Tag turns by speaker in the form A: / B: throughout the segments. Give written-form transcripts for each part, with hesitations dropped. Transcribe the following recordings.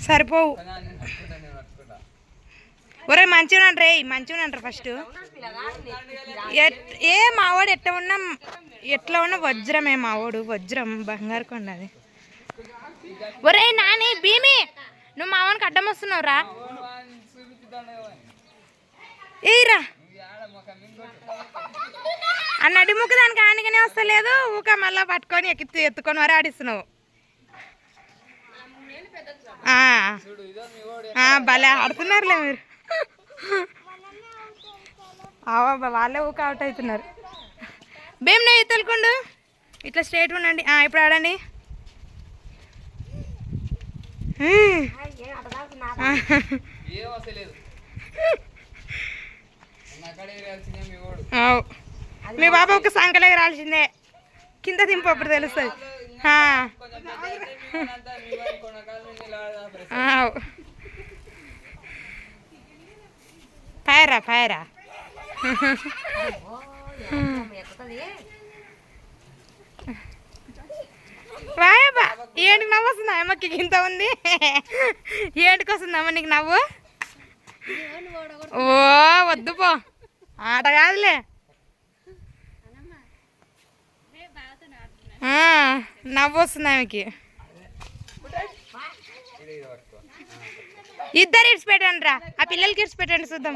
A: సరిపోవు. ఒరే మంచిగా రే, మంచిగా అంటారు ఫస్ట్. ఏ మావాడు ఎట్లా ఉన్నా వజ్రమే మావాడు, వజ్రం బంగారు కొండ అది. ఒరే నాని భీమి, నువ్వు మావానికి అడ్డం వస్తున్నావు రా. ఏరా ఆ నడి ముక్క దానికి ఆనికనే వస్తలేదు, ఊక మళ్ళీ పట్టుకొని ఎత్తుకొని వరే ఆడిస్తున్నావు. భలే ఆడుతున్నారులే మీరు. వాళ్ళే ఊక అవుట్ అవుతున్నారు. భీమ్ నువ్వు తొలుకుండు, ఇట్లా స్ట్రైట్ ఉండండి. ఇప్పుడు ఆడండి. మీ బాబా ఒక సంకలే రాల్సిందే, కింద దింపు అప్పుడు తెలుస్తుంది. ఫైరా ఫైరా వాయబ్బా, ఏంటికి నవ్వు వస్తుందా అమ్మకి? ఇంత ఉంది ఏంటికి వస్తుందమ్మ నీకు నవ్వు? ఓ వద్దు పో, ఆట కాదులే. నవ్వు వస్తుంది ఆమెకి. ఇద్దరు ఇడ్చి పెట్టండి రా, ఆ పిల్లలకి ఇడ్చి పెట్టండి చూద్దాం.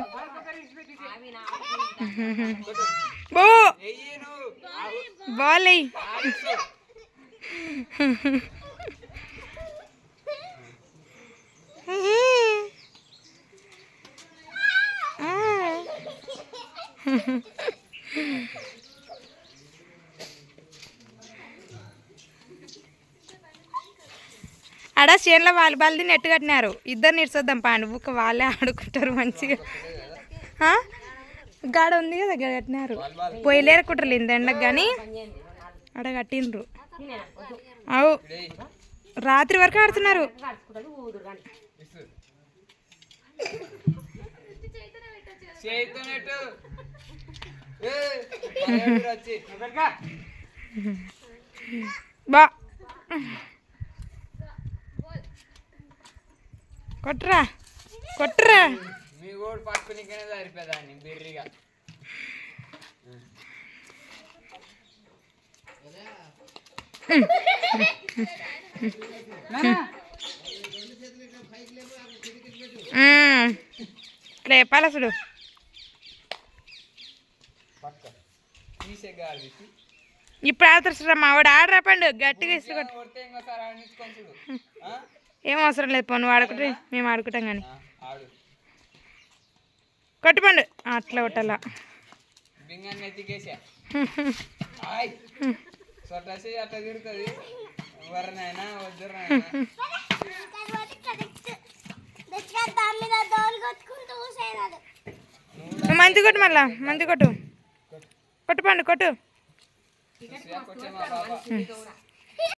A: బో బాలే ఆడ చేనులో వాలీబాల్ది నెట్ కట్టినారు, ఇద్దరు నిడిచొద్దాం పాండి, ఊక వాళ్ళే ఆడుకుంటారు మంచిగా. గాడ ఉంది కదా, గడ కట్టినారు. పొయ్యిలేరు కుట్రలు ఇంత ఎండకు కానీ ఆడ కట్టిండ్రు. అవు రాత్రి వరకు ఆడుతున్నారు. బా కొట్రా కొట్రా. రేపాల చూడు. ఇప్పుడు ఆడుతురా మావాడు, ఆడరా పండు గట్టిగా ఇసు. ఏం అవసరం లేదు పో, నువ్వు ఆడుకుంటే మేము ఆడుకుంటాం కానీ. కొట్టుపండు అట్లా కొట్టాలా. మంచి కొట్టు, మళ్ళా మంచి కొట్టు, కొట్టుపండు కొట్టు.